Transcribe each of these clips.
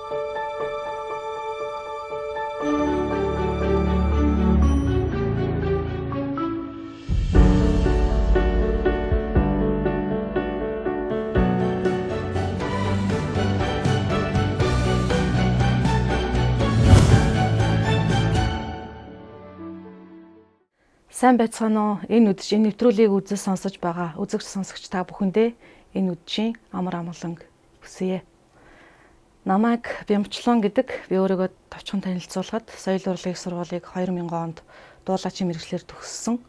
Сайн байцгаана уу? Энэ үдшийн нэвтрүүлгийг үзэж сонсож байгаа үзэгч сонсогч та бүхэндээ энэ үдшийн амар амгаланг хүсье. Намайг Бямчлон гэдэг би өөрийгөө товчхон танилцуулахад соёл урлагийн сургуулийг 2000 онд дуулаачийн мэргэжлэр төгссөн.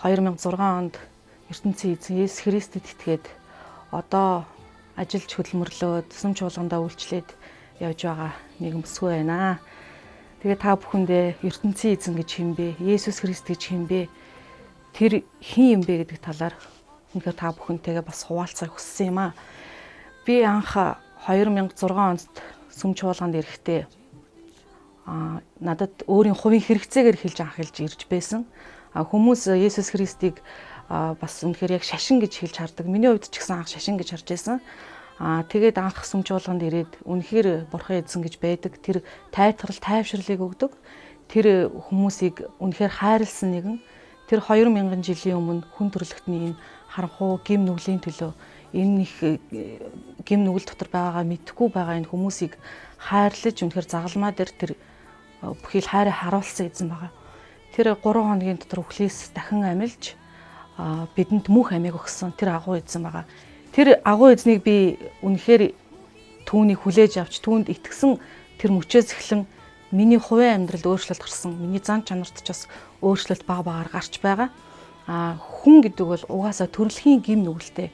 2006 онд ертөнцийн эзэн Есүс Христэд итгээд одоо ажиллаж хөдөлмөрлөөд сүм чуулгандаа үйлчлээд явж байгаа нэг өсвөө байна. Тэгээ та бүхэндээ ертөнцийн эзэн гэж хэм бэ? Есүс Христ гэж хэм бэ? Тэр хэн юм бэ гэдэг талаар үнэхээр та бүхэнтэйгээ бас хуваалцах хүссэн юм аа. Би анх 2006 онд сүм чуулганд ирэхдээ надад өөрийн хувийн хэрэгцээгээр хэлж ирж байсан. Хүмүүс Есүс Христийг бас үнэхээр яг шашин гэж хэлж хардаг. Миний хувьд ч гэсэн анх шашин гэж харж байсан. Тэгээд анх сүм чуулганд ирээд үнэхээр бурхан эзэн гэж байдаг. Тэр тайтгарал, тайвширлыг өгдөг. Тэр хүмүүсийг үнэхээр хайрлсан нэгэн. Тэр 2000 жилийн өмнө хүн төрлөختний энэ харанхуй гим нүглийн төлөө энэ их гим нүгэл дотор байгаагаа мэдхгүй байгаа энэ хүмүүсийг хайрлаж үнэхээр загалмаа дээр тэр бүхий л хайраа харуулсан эзэн байгаа. Тэр 3 хоногийн дотор үхлээс дахин амилж бидэнд мөнх амийг өгсөн тэр агуу эзэн байгаа. Тэр агуу эзнийг би үнэхээр түүнийг хүлээж авч түүнд итгэсэн тэр мөчөөс эхлэн миний хувийн амьдралд өөрчлөлт гарсан. Миний зан чанарт ч бас өөрчлөлт баг гарч байгаа. Хүн гэдэг бол угаасаа төрөлхийн гим нүгэлтэй.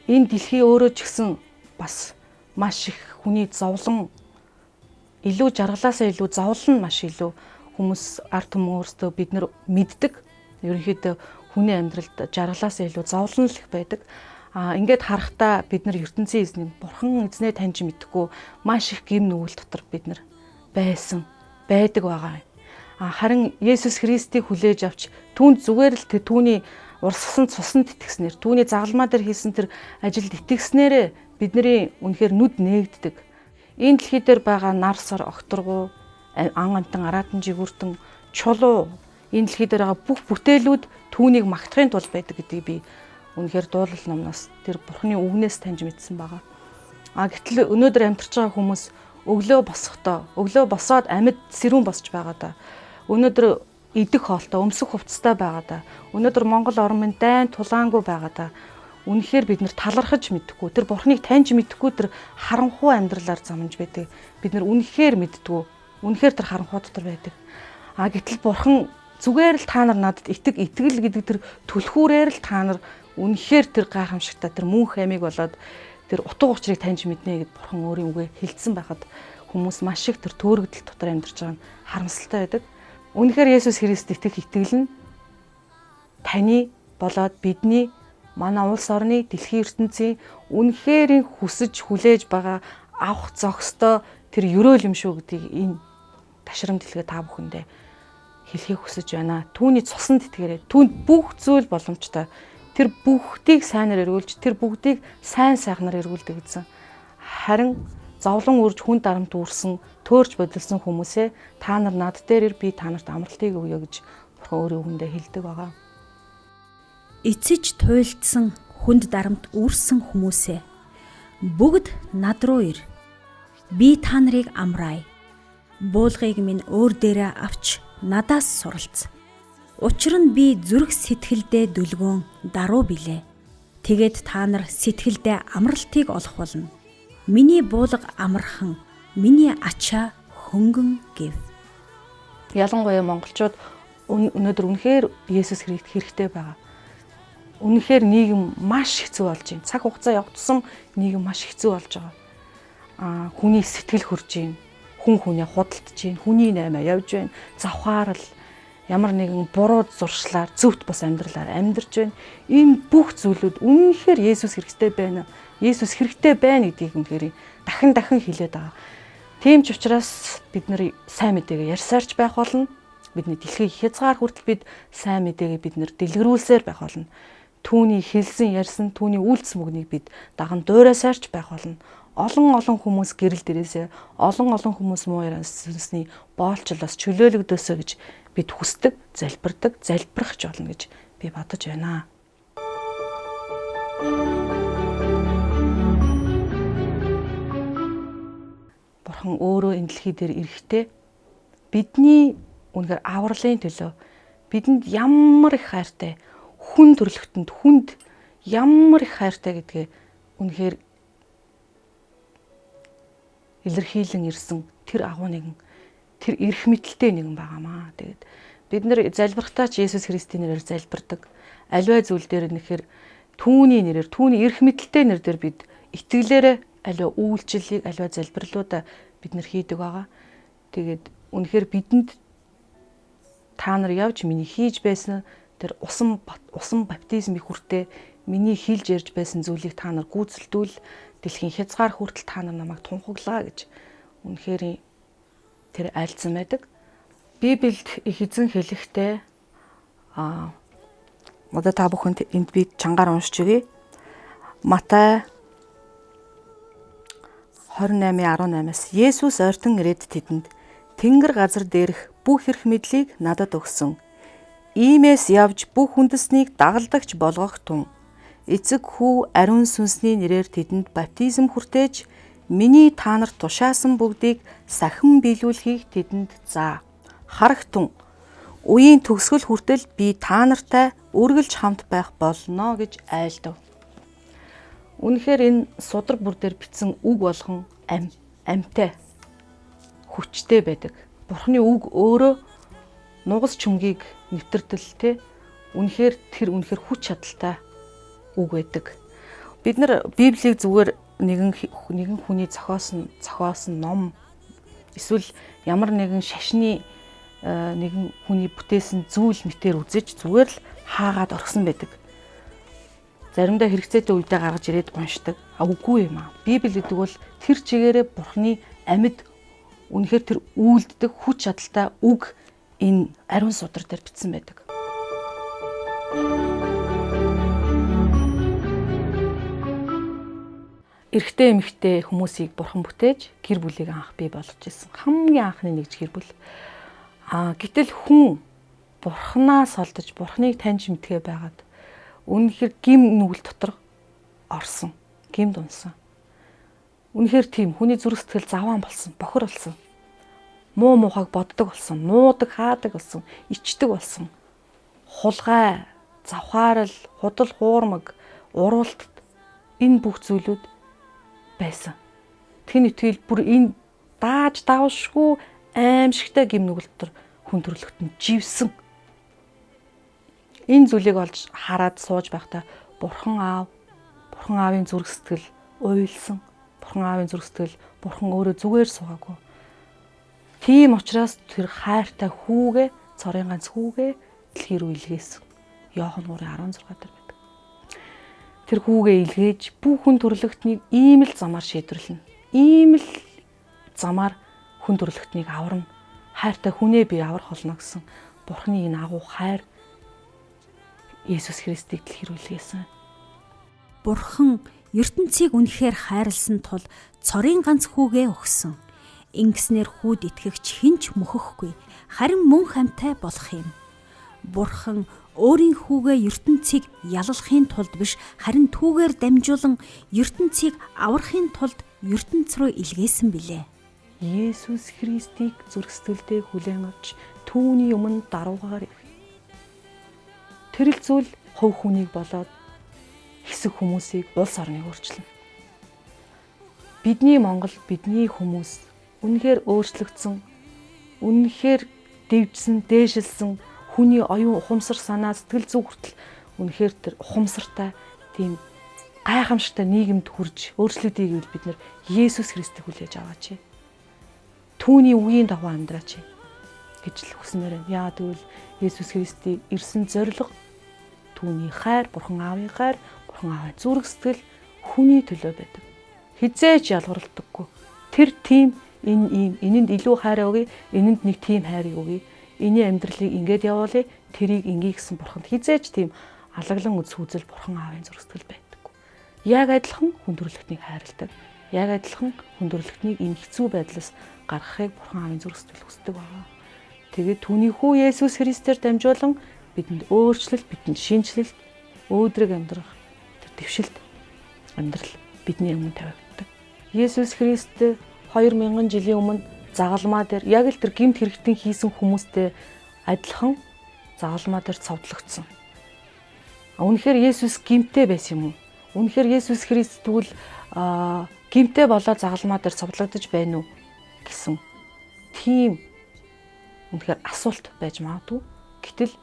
Энэ дэлхий өөрөө ч гэсэн бас маш их хүний зовлон илүү жаргалаасаа илүү зовлон маш илүү хүмүүс ард түмэн өөрсдөө бид нар мэддэг. Ерөнхийдөө хүний амьдралд жаргалаасаа илүү зовлон л их байдаг. Ингээд харахтаа бид нар ертөнцийн эзнийг бурхан эзнээ таньж мэдхгүй маш их гим нүгэл дотор бид нар байдаг байгаа. Харин Есүс Христийг хүлээж авч түүнд зүгээр л түүний урсгасан цуснд итгэснээр түүний загалмаа дээр хийсэн тэр ажилд итгэснээр бидний үнэхээр нүд нээгддэг. Энэ дэлхий дээр байгаа нар сар огторгуу ан амтан араатан жигүүртэн чулуу энэ дэлхий дээр байгаа бүх бүтээлүүд түүнийг магтахын тулд байдаг гэдгийг би үнэхээр дуулал номноос тэр бурхны үгнээс таньж мэдсэн байгаа. Гэтэл өнөөдөр амьдарч байгаа хүмүүс өглөө босоод амьд сэрүүн босч байгаа да. Өнөөдөр идэх хоолтой, өмсөх хувцастай байгаа да. Өнөөдөр Монгол орн минь дайн тулаангүй байгаа да. Үнэхээр бид нар талархаж мэдхгүй, тэр бурхныг таньж мэдхгүй тэр харанхуй амьдралаар замж байдаг. Бид нар үнэхээр мэддгүү. Үнэхээр тэр харанхуй дотор байдаг. Гэтэл бурхан зүгээр л та нар надад итгэл гэдэг тэр түлхүүрээр л та нар үнэхээр тэр гайхамшигтай тэр мөнх амийг болоод тэр утга учирыг таньж мэднэ гэд бурхан өөрийн үгээ хэлсэн байхад хүмүүс маш их тэр төөрөгдөл дотор амьдарч байгаа нь харамсалтай байдаг. Үнэхээр Есүс Христ итгэх итгэл нь таны болоод бидний манай улс орны дэлхийн ертөнцийн үнэхээр хүсэж хүлээж байгаа авах зохистой тэр ерөөл юм шүү гэдгийг энэ ташрам дэлгээ та бүхэндээ хэлхийг хүсэж байна. Түүний цуснд итгэрэй. Түүнд бүх зүйл боломжтой. Тэр бүгдийг сайнаар эргүүлж, тэр бүгдийг сайхнаар эргүүлдэг гэсэн. Харин зовлон үрж хүн дарамт үрсэн, төөрж бодилсон хүмүүсээ та нар над дээр би та нарт амралтыг өгье гэж бурхан өөрийн үгэндээ хэлдэг байгаа. Эцэж туйлдсан хүнд дарамт үрсэн хүмүүсээ бүгд над руу ир. Би та нарыг амраая. Буулгыг минь өөр дээрээ авч надаас суралц. Учир нь би зүрх сэтгэлдээ дүлгөөн даруу билээ. Тэгээд та нар сэтгэлдээ амралтыг олох болно. Миний буулга амархан, миний ачаа хөнгөн гэв. Ялангуяа монголчууд өнөөдөр үнэхээр Есүс Христ хэрэгтэй байгаа. Үнэхээр нийгэм маш хэцүү болж байна. Цаг хугацаа явагдсан нийгэм маш хэцүү болж байгаа. Хүний сэтгэл хөрж байна. Хүн хүнээ худалдаж байна. Хүний наймаа явж байна. Завхаарл ямар нэгэн буруу зуршлаар зөвхт бас амьдралаар амьдарч байна. Энэ бүх зүйлүүд үнэхээр Есүс хэрэгтэй байна. Есүс хэрэгтэй байна гэдгийг үнэхээр дахин хэлээд байгаа. Тийм ч учраас бид нар сайн мэдээгээ ярьсаарч байх болно. Бидний дэлхийн хязгаар хүртэл бид сайн мэдээгээ бид нар дэлгэрүүлсээр байх болно. Түүний хэлсэн ярьсан түүний үйлс мөгнийг бид даган дуурайсаарч байх болно. олон хүмүүс гэрэл дээрээсээ олон хүмүүс муу яриа сүнсний боолчлоос чөлөөлөгдөөсөө гэж бид хүсдэг, залбирах ч болно гэж би бодож байна. Бурхан өөрөө энэ дэлхий дээр ирэхдээ бидний үнэхээр авралын төлөө бидэнд ямар их хайртай, хүн төрлөختөнд хүнд ямар их хайртай гэдгээ үнэхээр илэрхийлэн ирсэн тэр агуу нэгэн, тэр эрх мэдэлтэй нэгэн байгаамаа. Тэгээд бид нэр залбирахтаа ч Есүс Христийн нэрээр залбирдаг. Аливаа зүйл дээр нэхэр түүний нэрээр, түүний эрх мэдэлтэй нэр дээр бид итгэлээрээ аливаа үйлчлэлийг, аливаа залбирлуудаа бид нэр хийдэг байгаа. Тэгээд үнэхээр бидэнд та нар явж миний хийж байсан тэр усан баптизмын хүртээ миний хэлж ярьж байсан зүйлийг та нар гүйцэлдүүл, дэлхийн хязгаар хүртэл та нар намайг тунхаглаа гэж үнэхээр тэр айлцсан байдаг. Библиэд их эзэн хэлэхдээ одоо та бүхэнд энд би чангаар уншиж өгье. Матай 28:18-аас Есүс ойртон ирээд тэдэнд Тэнгэр газар дээрх бүх эрх мэдлийг надад өгсөн. Иймээс явж бүх үндэснийг дагалдагч болгох тун. Эцэг хүү ариун сүнсний нэрээр тэдэнд баптизм хүртээж миний та нарт тушаасан бүгдийг сахин биелүүлэхийг тэдэнд заа. Харагтун. Үеийн төгсгөл хүртэл би та нартай үргэлж хамт байх болно гэж айлдав. Үнэхээр энэ судар бүр дээр бичсэн үг болгон амьтай, хүчтэй байдаг. Бурхны үг өөрөө нугас чүнгийг нэвтэрдэлтэй. Үнэхээр хүч чадалтай үг байдаг. Бид нар Библийг зүгээр нэгэн хүний зохиосон ном, эсвэл ямар нэгэн шашны нэгэн хүний бүтээсэн зүйл мэтээр үзэж зүгээр л хаагаад орхисон байдаг. Заримдаа хэрэгцээтэй үедээ гаргаж ирээд уншдаг. Үгүй юм аа. Библи гэдэг бол тэр чигээрээ Бурхны амьд, үнэхээр тэр үйлддэг хүч чадалтай үг энэ ариун судар дээр бичсэн байдаг. Эрэгтэй эмэгтэй хүмүүсийг Бурхан бүтээж гэр бүлийг анх бий болгож ирсэн. Хамгийн анхны нэгж гэр бүл. Гэтэл хүн Бурханаас олдож, Бурханыг таньж мэдгээ байгаад үнэхээр гим нүгэл дотор орсон, гимд унсан. Үнэхээр тийм хүний зүрх сэтгэл заваан болсон, бохор болсон. Муу муухайг боддог болсон, нуудаг, хаадаг болсон, ичдэг болсон. Хулгай, завхаарал, худал хуурмаг, уралт энэ бүх зүйлүүд байсан. Тэний итгэл бүр энэ дааж давшгүй аимшигтай гим нүгэл дотор хүн төрлөختөнд живсэн. Энэ зүйлийг олж хараад сууж байхдаа Бурхан аавын зүрх сэтгэл уйлсан. Бурхан аавын зүрх сэтгэл Бурхан өөрөө зүгээр суугаагүй. Тийм учраас тэр хайртай хүүгээ, цорын ганц хүүгээ дэлхий рүү илгээсэн. Иохан 3:16 дээр байдаг. Тэр хүүгээ илгээж бүх хүн төрлөختнийг ийм л замаар шийдвэрлэнэ. Ийм л замаар хүн төрлөختнийг аварна. Хайртай хүнээ би аврах болно гэсэн Бурханы энэ агуу хайр Есүс Христийг дэлхий рүү илгээсэн. Бурхан ертөнцийг үнэхээр хайрлсан тул цорын ганц хүүгээ өгсөн. Ингэснээр хүүд итгэгч хинч мөхөхгүй, харин мөн хамтай болох юм. Бурхан өөрийн хүүгээ ертөнцийг яллахын тулд биш, харин түүгээр дамжуулан ертөнцийг аврахын тулд ертөнц рүү илгээсэн билээ. Есүс Христийг зүрх сэтгэлдээ хүлээн авч түүний өмнө даруугаар ив. Тэр л зүйл хувь хүнийг болоод хэсэг хүмүүсийг улс орныг өөрчилнө. Бидний Монгол, бидний хүмүүс үнэхээр өөрчлөгдсөн, үнэхээр дэвжсэн, дээшилсэн, хүний оюун ухамсар санаа сэтгэл зүй хүртэл үнэхээр тэр ухамсартай, тийм гайхамшигтай нийгэмд хүрж өөрчлөгдөе гэвэл бид нар Есүс Христийг хүлээж аваач. Түүний үеийн дагуу амьдраач гэж л хүснээр байна. Яа тэгвэл Есүс Христийн ирсэн зорилго түүний хайр, Бурхан аавын хайр, Бурхан аавын зүрх сэтгэл хүний төлөө байдаг. Хизээж ялгарлагдаггүй. Тэр тийм энэнд илүү хайр өгье, энэнд нэг тийм хайрыг өгье. Эний амьдралыг ингээд явуулъя, тэрийг ингээ гэсэн Бурханд хизээж тийм алаглан үзэл Бурхан аавын зүрх сэтгэл байдаггүй. Яг адилхан хүн төрлөختнийг хайрладаг. Яг адилхан хүндрэлтнийг энэ хэцүү байдлаас гаргахыг Бурхан Аавын зүрх сэтгэл хүсдэг байна. Тэгээд түүний хүү Есүс Христээр дамжуулан бидэнд өөрчлөлт, бидэнд шинжлэлт, өөдрөг амьдрах тэр дэвшилт амьдрал бидний өмнө тавигддаг. Есүс Христ 2000 жилийн өмнө загалмаа дээр яг л тэр гэмт хэрэгтэн хийсэн хүмүүстэй адилхан загалмаа дээр цовдлогдсон. Үнэхээр Есүс гэмтээ байсан юм уу? Үнэхээр Есүс Христ тэгвэл гэмтээ болоод загалмаа дээр цовдлогдож байна уу гэсэн тийм үнэхээр асуулт байж магадгүй. Гэтэл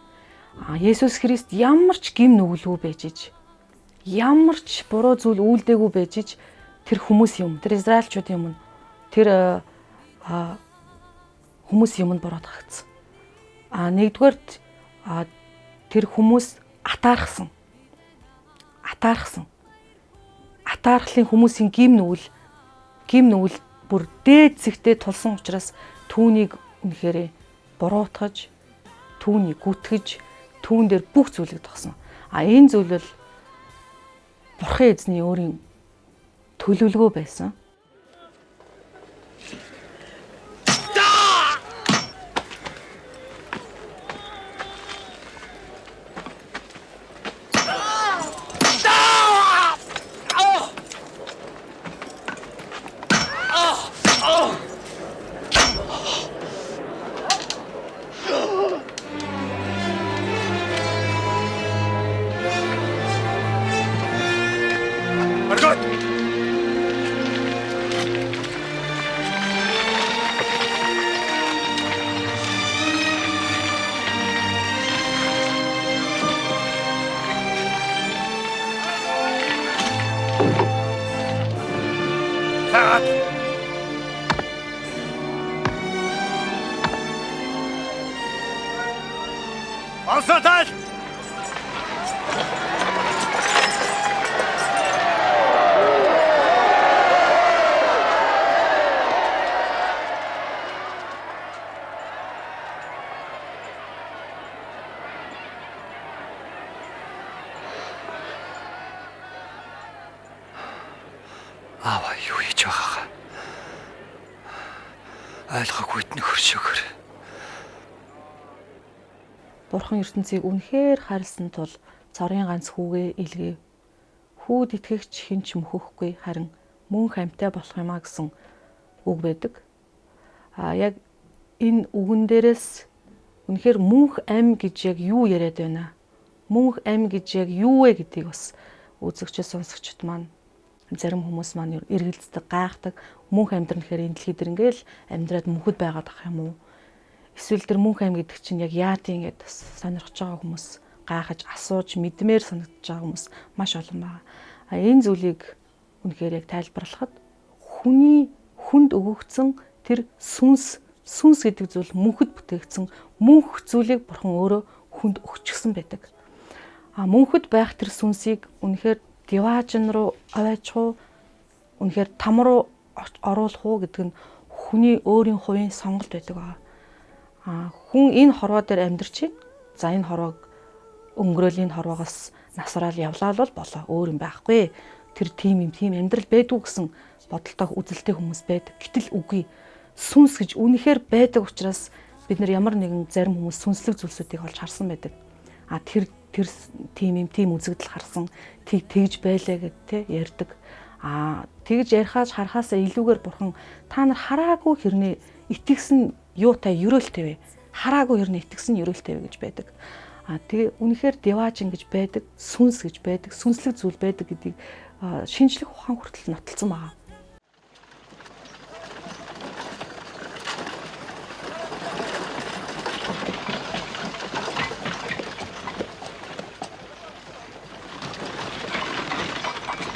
Есүс Христ ямар ч гим нүгэлгүй байж иж, ямар ч буруу зүйл үйлдээгүй байж иж тэр хүмүүсийн юм, тэр израильчуудын юм, тэр хүмүүсийн юмд бороод гагцсан. Нэгдүгээрт тэр хүмүүс атаархсан. Атаархлын хүмүүсийн гим нүгэл бүр дээд зэгтээ тулсан учраас түүнийг үнэхээр буруутгаж, түүнийг гүтгэж, түүн дээр бүх зүйлийг тогсон. Энэ зүйл бол Бурхан эзний өөрийн төлөвлөгөө байсан. Ансатай! Аава юу хийж байгаагаа ойлгохгүйд нь хөршөөгөр. Бурхан ертөнцийг үнэхээр хайрлсан тул цорын ганц хүүгээ илгээв. Хүүд итгэгч хэн ч мөхөхгүй харин мөн амьтаа болох юмаа гэсэн үг байдаг. Яг энэ үгэн дээрээс үнэхээр мөнх ам гэж яг юу яриад байна? Мөнх ам гэж яг юу вэ гэдгийг бас үзэгчд сонсогчд маань зарим хүмүүс маань эргэлздэг, гайхдаг. Мөнх амьдрал гэхээр энэ дэлхий дээр ингээл амьдраад мөнхөд байгаад ах юм уу? Эсвэл тэр мөнх ам гэдэг чинь яг яадын гэд сонирхож байгаа хүмүүс, гайхаж, асууж, мэдмээр санагдаж байгаа хүмүүс маш олон байна. Энэ зүйлийг үнэхээр яг тайлбарлахад хүнд өгөгдсөн тэр сүнс гэдэг зүйл мөнхөд бүтээгдсэн мөнх зүйлийг Бурхан өөрөө хүнд өгчихсөн байдаг. Мөнхөд байх тэр сүнсийг үнэхээр диваажн руу аваачих уу, үнэхээр там руу оруулах уу гэдэг нь хүний өөрийн хувийн сонголт байдаг байна. Хүн энэ хорвоо дээр амьдарч байна. За энэ хорвоог өнгөрөөл энэ хорвоогоос насвараад явлаа л болоо. Өөр юм байхгүй. Тэр тийм амьдрал байдгүй гэсэн бодолтой үзэлтэй хүмүүс байдаг. Гэтэл үгүй. Сүнс гэж үнэхээр байдаг учраас бид нар ямар нэгэн зарим хүмүүс сүнслэг зүйлсүүдийг олж харсан байдаг. Тэр тийм үзэгдэл харсан тэгж байлаа гэд те ярьдаг. Тэгж ярихаас харахаасаа илүүгээр Бурхан та нар хараагүй хэрнээ итгэсэн юутай ерөөлтэй вэ? Хараагүй хэрнээ итгэсэн ерөөлтэй вэ гэж байдаг. Тэгээ үнэхээр диваажин гэж байдаг, сүнс гэж байдаг, сүнслэг зүйл байдаг гэдгийг шинжлэх ухаан хүртэл нотолсон байгаа.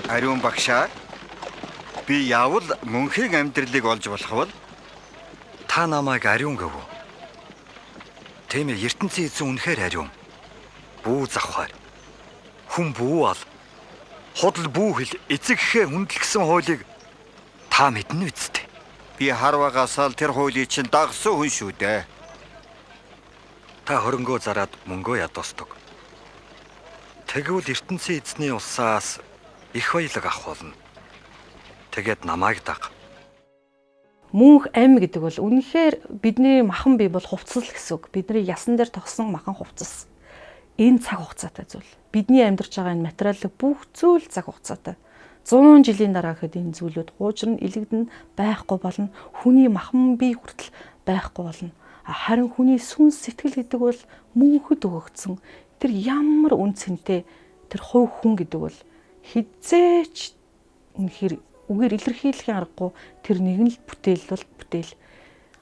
Ариун багшаа, би явал мөнхийн амьдралыг олж болох бол Та намайг ариун гэв. Тийм ээ, ертөнцийн эзэн үнэхээр ариун. Бүү завхаар. Хүн бүү ал. Худал бүү хэл эцэгхээ хүндлэгсэн хуулийг та мэднэ үсттэй. би харвагаас л тэр хуулийг чинь дагсан хүн шүү дээ. Та хөрөнгөө зараад мөнгөө ядуусдаг. Тэгвэл ертөнцийн эзний усаас их баялаг авах болно. Тэгээд намайг даг. Мөнх ам гэдэг бол үнэхээр бидний махан бие бол хувцас л гэсэн үг. Бидний ясан дээр тогсон махан хувцас. Энэ цаг хугацаатай зүйл. Бидний амьдарч байгаа энэ материалын бүх зүйл цаг хугацаатай. 100 жилийн дараа гэхэд энэ зүйлүүд хуужран илэгдэн байхгүй болно. Хүний махан бие хүртэл байхгүй болно. Харин хүний сүнс сэтгэл гэдэг бол мөнхөд өгөгдсөн. Тэр ямар үнцэнтэй тэр хувь хүн гэдэг бол хизээч үнэхээр үгээр илэрхийлэхийн аргагүй тэр нэгэн л бүтээл бол бүтээл.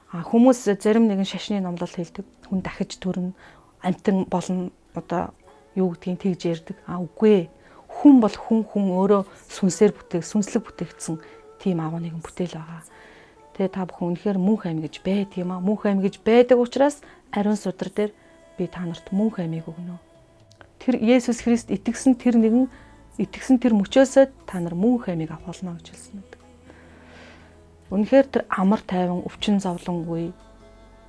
Хүмүүс зарим нэгэн шашны номлол хэлдэг. Хүн дахиж төрнө, амтан болно. Одоо юу гэдгийг тэгж ярьдаг. Үгүй ээ. Хүн бол хүн өөрөө сүнсээр сүнслэг бүтээгдсэн тийм агуу нэгэн бүтээл байгаа. Тэгээ та бүхэн үнэхээр мөнх ам гэж байд юм аа. Мөнх ам гэж байдаг учраас ариун судар дээр би та нарт мөнх амийг өгнө. Тэр Есүс Христ итгэсэн тэр мөчөөсөө та нар мөнх амийг авах болно гэж хэлсэн байдаг. Үнэхээр тэр амар тайван өвчин зовлонгүй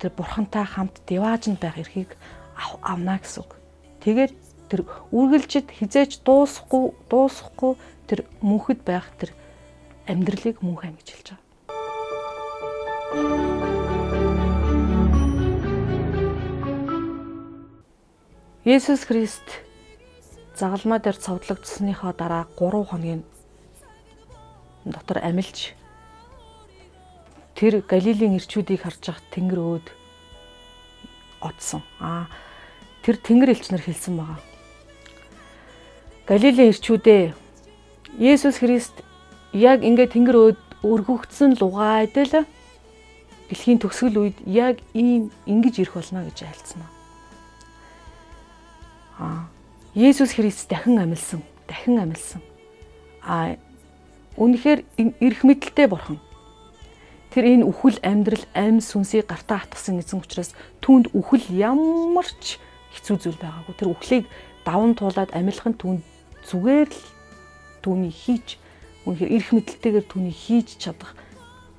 тэр бурхантай хамт диваажнд байх эрхийг авна гэсэн үг. Тэгээд тэр үргэлжид хизээж дуусахгүй тэр мөнхөд байх тэр амьдралыг мөнх ам гэж хэлж байгаа. Есүс Христ загалмай дээр цовдлогдсныхоо дараа 3 хоногийн дотор амилж тэр Галилийн ирчүүдийг харж хахад тэнгэр өөд одсон. Тэр тэнгэр элчнэр хэлсэн байгаа. Галилийн ирчүүдээ Есүс Христ яг ингээд тэнгэр өөд өргөгдсөн лугайд л дэлхийн төгсгөл үед яг ингэж ирэх болно гэж айлцсан. Есүс Христ дахин амилсан. Үнэхээр эрх мэдэлтэй бурхан. Тэр энэ үхэл амьдрал амь сүнсийг гартаа хатгсан эзэн учраас түүнд үхэл ямар ч хэцүү зүйл байгаагүй. Тэр үхлийг даван туулаад амилах нь түүнд зүгээр л түүний хийж үнэхээр эрх мэдэлтэйгээр түүний хийж чадах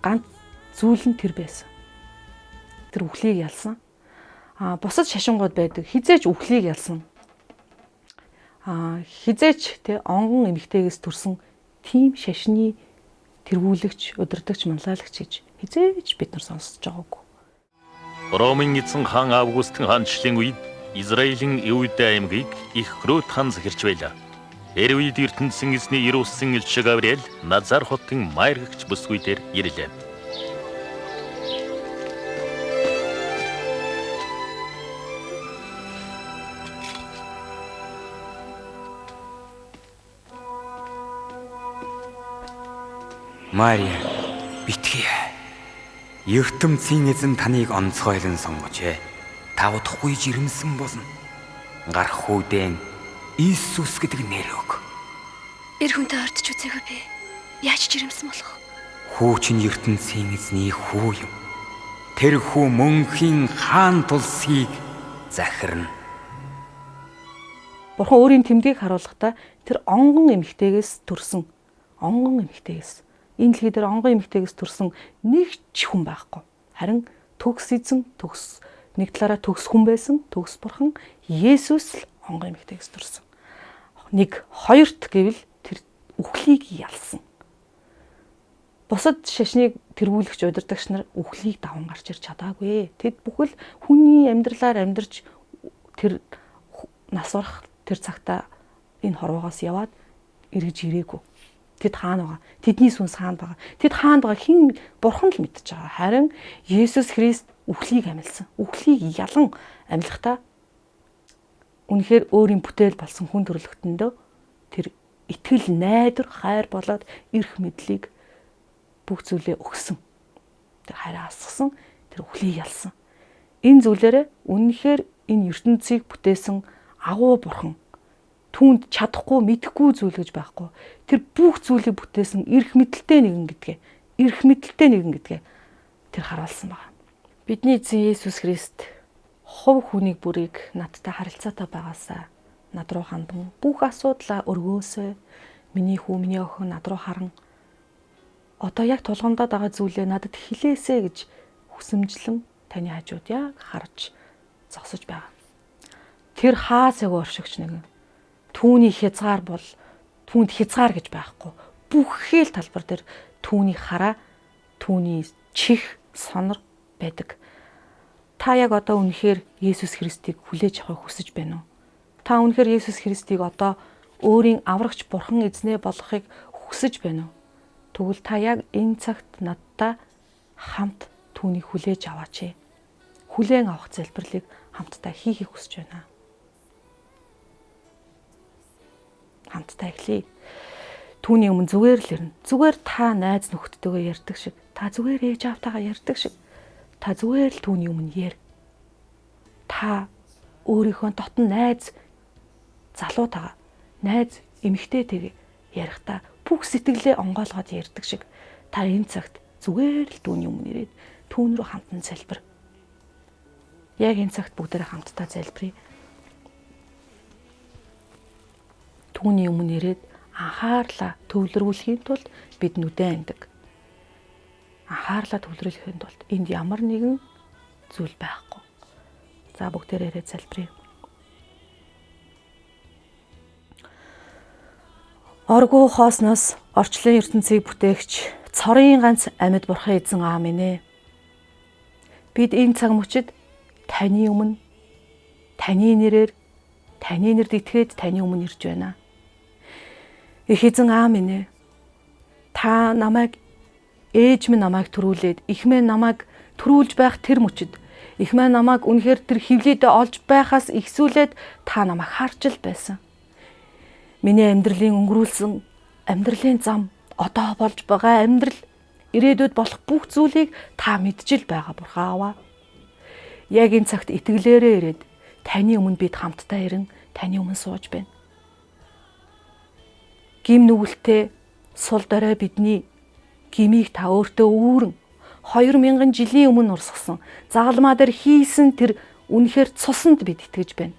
ганц зүйл нь тэр байсан. Тэр үхлийг ялсан. Бусад шашингууд байдаг. Хизээч үхлийг ялсан. Хизээч онгон эмэгтэйгээс төрсөн тийм шашны тэргүүлэгч, удирдагч, манлайлагч гэж хизээч бид нар сонсож байгаагүй. Ромын эзэн хаан Августын хаанчлалын үед Израилийн Иудэ аймгийг их Хрут хаан захирч байлаа. Тэр үед ертөнцийн эзний ирүүлсэн элч Гавриэл Назар хотын майрагч бүсгүй дээр ирлээ. Мария, битгий. ертөнцийн эзэн таныг онцгойлон сонгожээ. Та удахгүй жирэмсэн болно. Гарах үедээ Иесус гэдэг нэр өг. Эр хүнтэй ордч үзээгүй би. Яаж жирэмсэн болох? Хүү чинь ертөнцийн эзний хүү юм. Тэр хүү мөнхийн хаан тулсыг захирна. Бурхан өөрийн тэмдгийг харуулахдаа тэр онгон эмэгтэйгээс төрсөн. Онгон эмэгтэйгээс. Энэ дэлхий дээр онгон эмэгтэйгээс төрсөн нэг ч хүн байхгүй. Харин төгс эзэн, нэг талаараа төгс хүн байсан, төгс бурхан Есүс л онгон эмэгтэйгээс төрсөн. Нэг хоёрт гэвэл тэр үхлийг ялсан. Бусад шашныг тэргүүлэгч удирдагч нар үхлийг даван гарч ирж чадаагүй. Тэд бүхэл хүний амьдралаар амьдарч тэр нас барах тэр цагта энэ хорвоогоос яваад эргэж ирээгүй. Тэд хаана байгаа? Тэдний сүнс хаана байгаа? Тэд хаана байгаа? Хэн бурхан л мэдчихэж байгаа. Харин Есүс Христ үхлийг амилсан. Үхлийг ялан амилахдаа үнэхээр өөрийн бүтээл болсон хүн төрлөختөндөө тэр итгэл найдвар хайр болоод эрх мэдлийг бүх зүйлээ өгсөн. Тэр хайраа асгасан, тэр үхлийг ялсан. Энэ зүйлээрээ үнэхээр энэ ертөнцийг бүтээсэн агуу бурхан түүнд чадахгүй, мэдэхгүй зүйл гэж байхгүй. Тэр бүх зүйлийг бүтээсэн эрх мэдэлтэй нэгэн гэдгээ тэр харуулсан байна. Бидний эзэн Есүс Христ хувь хүнийг бүрийг надтай харилцаатай байгаасаа над руу хандан бүх асуудлаа өргөөсөө миний хүү, миний охин над руу харан одоо яг тулгамдаад байгаа зүйлээ надад хэлээсэ гэж хүсэмжлэн таны хажууд яг харж зогсож байгаа. Тэр хаасайг оршигч нэгэн. Түүний хязгаар бол түүнд хязгаар гэж байхгүй. Бүхэл талбар дээр түүнийг хараа, түүний чих, сонор байдаг. Та яг одоо үнэхээр Есүс Христийг хүлээж авахыг хүсэж байна уу? Та үнэхээр Есүс Христийг одоо өөрийн аврагч бурхан эзнээ болгохыг хүсэж байна уу? Тэгвэл та яг энэ цагт надтай хамт түүнийг хүлээж аваач. Хүлээн авах залбирлыг хамтдаа хийхийг хүсэж байна. Хамтдаа эхлэе. Түүний өмнө зүгээр л ирнэ. Зүгээр та найз нөхдөдөө ярьдаг шиг, та зүгээр ээж аавтайгаа ярьдаг шиг, та зүгээр л түүний өмнө яар. Та өөрийнхөө дотн найз залуутайгаа, найз эмэгтэйтэйгээ ярихдаа бүх сэтгэлээ онгойлгоод ярьдаг шиг, та энэ цагт зүгээр л түүний өмнө ирээд түүн рүү хамтан залбир. Яг энэ цагт бүгдээрээ хамтдаа залбирая. Түүний өмнө ирээд анхаарлаа төвлөрүүлэхийн тулд бид нүдэн андаг. Анхаарлаа төвлөрүүлэхийн тулд энд ямар нэгэн зүйл байхгүй. За бүгдээрээ ирээд залбирая. Оргуу хоосноос орчлон ертөнцийг бүтээгч цорын ганц амьд бурхан эзэн аав минь ээ. Бид энэ цаг мөчид таны өмнө таны нэрээр таны нэрд итгээд таны өмнө ирж байна. Их эзэн аав минь ээ. Та намайг ээж минь намайг төрүүлээд их минь намайг төрүүлж байх тэр мөчид их минь намайг үнэхээр тэр хөвлөдөө олж байхаас ихсүүлээд та намайг харж л байсан. Миний амьдралын өнгөрүүлсэн амьдралын зам одоо болж байгаа амьдрал ирээдүйд болох бүх зүйлийг та мэдчил байгаа бурхан аваа. Яг энэ цагт итгэлээрээ ирээд таны өмнө бид хамтдаа ирэн таны өмнө сууж байна. Гим нүгэлтэй сул дорой бидний гмийг та өөртөө үүрэн 2000 жилийн өмнө урсгасан загалмаа дээр хийсэн тэр үнэхээр цуснд бид итгэж байна.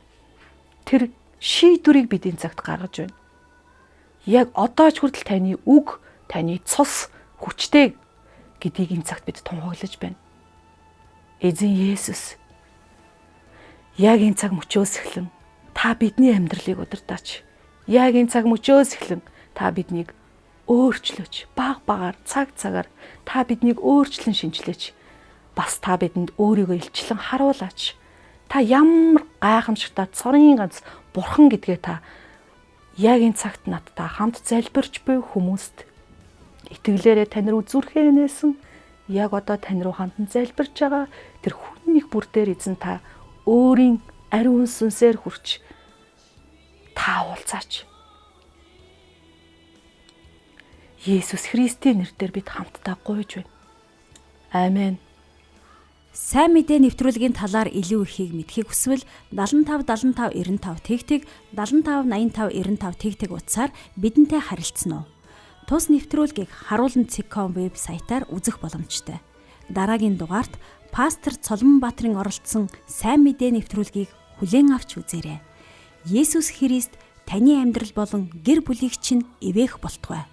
Тэр шийдвэрийг бид энэ цагт гаргаж байна. Яг одоо ч хүртэл таны үг, таны цус хүчтэй гэдгийг энэ цагт бид тунхаглаж байна. Эзэн Есүс, яг энэ цаг мөчөөс эхлэн та бидний амьдралыг удирдаач. Яг энэ цаг мөчөөс эхлэн та биднийг өөрчлөөч. Баг багаар, цаг цагаар та биднийг өөрчлөн шинжилээч. Бас та бидэнд өөрийгөө илчлэн харуулаач. Та ямар гайхамшигтай цорын ганц бурхан гэдгээ та яг энэ цагт надтай хамт залбирч буй хүмүүст итгэлээрээ тань руу зүрхээ нээсэн яг одоо тань руу хандан залбирч байгаа тэр хүннийг бүр дээр эзэн та өөрийн ариун сүнсээр хүрч та уулзаач. Есүс Христийн нэрээр бид хамтдаа гуйж байна. Амен. Сайн мэдээ нэвтрүүлгийн талаар илүү ихийг мэдхийг хүсвэл 75 75 95 тэгтэг 75 85 95 тэгтэг утсаар бидэнтэй харилцсан уу? Тус нэвтрүүлгийг harulan.com вебсайтаар үзэх боломжтой. Дараагийн дугаарт пастор Цоломонбаатарын оролцсон сайн мэдээ нэвтрүүлгийг хүлээн авч үзээрэй. Есүс Христ таны амьдрал болон гэр бүлийг чинь эвээх болтугай.